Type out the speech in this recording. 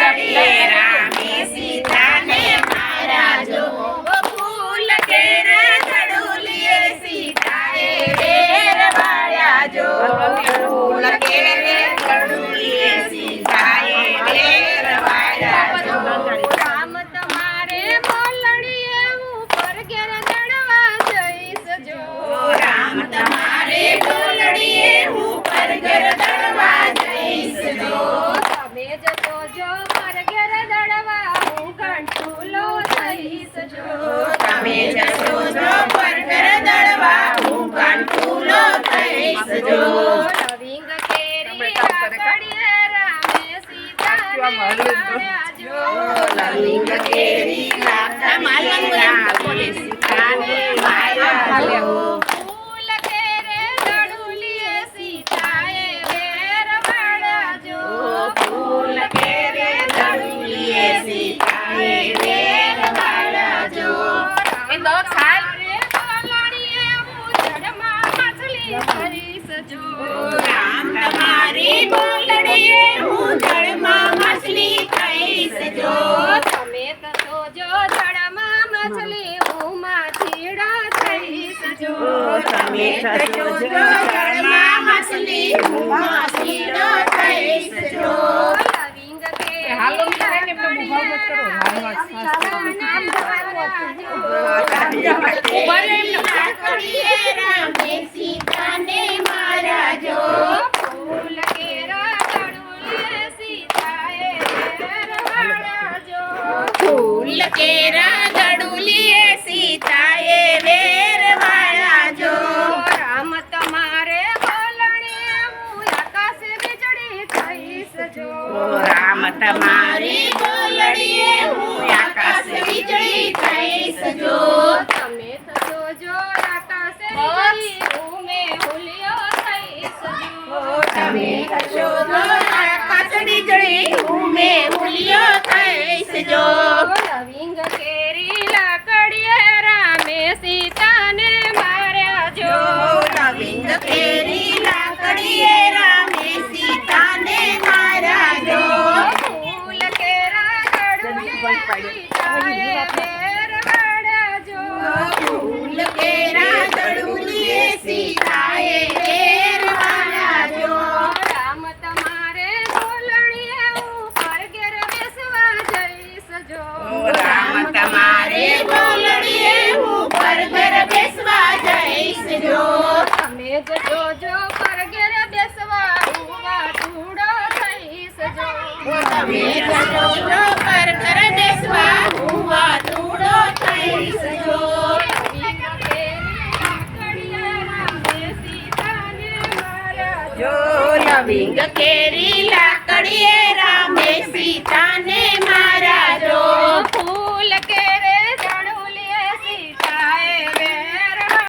બોલડીએ રામે સીતાને માર્યા જો ફૂલ કેરા ધડુલીએ સીતાએ વેર વાળ્યા જો ફૂલ કેરે ધડુલીએ સીતાએ વેર વાળ્યા જો રામ તમારે બોલડીએ ઉપર ઘેર દડવા જઈશ જો રામ તમારે બોલડીએ ઉપર ઘેર દડવા જઈશ જો તમે જતો જો પર ઘેર દડવા હું કંઠુલો થઈશ જો તમે જતો જો પર ઘેર દડવા હું કંઠુલો થઈશ જો લવિંગ કેરી લાકડીએ રામે સીતાને માર્યા જો લવિંગ કેરી લાકડીએ રામે સીતાને માર્યા જો ફૂલ કેરે ધડુલીએ સીતાએ વેર વાળ્યા જો ફૂલ કેરે ધડુલીએ સીતાએ વેર વાળ્યા જો રામ તમારી બોલડીએ હું જળમાં મછલી થઈશ જો તમે તો જો જળમાં મછલી હું માછીડો થઈશ જો તમે તો જો જળમાં મછલી હું માછીડો થઈશ જો લવિંગ રામે સીતાને માર્યા જો ફૂલ કેરા ધડુલીએ સીતાએ વેર વાળ્યા જો ફૂલ કેરા ધડુલીએ સીતાએ વેર વાળ્યા જો રામ તમારે બોલડીએ હું આકાશ વીજળી થઈશ જો રામ તમારી બોલડીએ હું આકાશ વીજળી થઈશ જો તમે થતો જો આકાશ વીજળી હું મેં હુલિયો થઈશ જો તમે થતો જો આકાશ વીજળી હું મેં હુલિયો થઈશ જો લવિંગ કેરી લાકડીએ રામે સીતાને માર્યા જો લવિંગ કેરી લાકડીએ રામે સીતાને માર્યા જો ફૂલ કેરા ધડુલીએ સીતાએ વેર વાળ્યા જો ફૂલ કેરા ધડુલીએ સીતાએ વેર વાળ્યા જો રામ તમારે બોલડીએ ઉપર ઘેર બેસવા જઈશ જો રામ તમારે બોલડીએ ઉપર ઘેર બેસવા જઈશ જો તમે જજો જો પર ઘેર બેસવા હું વાટુડો થઈશ જો તમે જજો જો પર ઘેર બેસવા હું વાટુડો થઈશ જો લવિંગ કેરી લાકડીએ રામે સીતાને માર્યા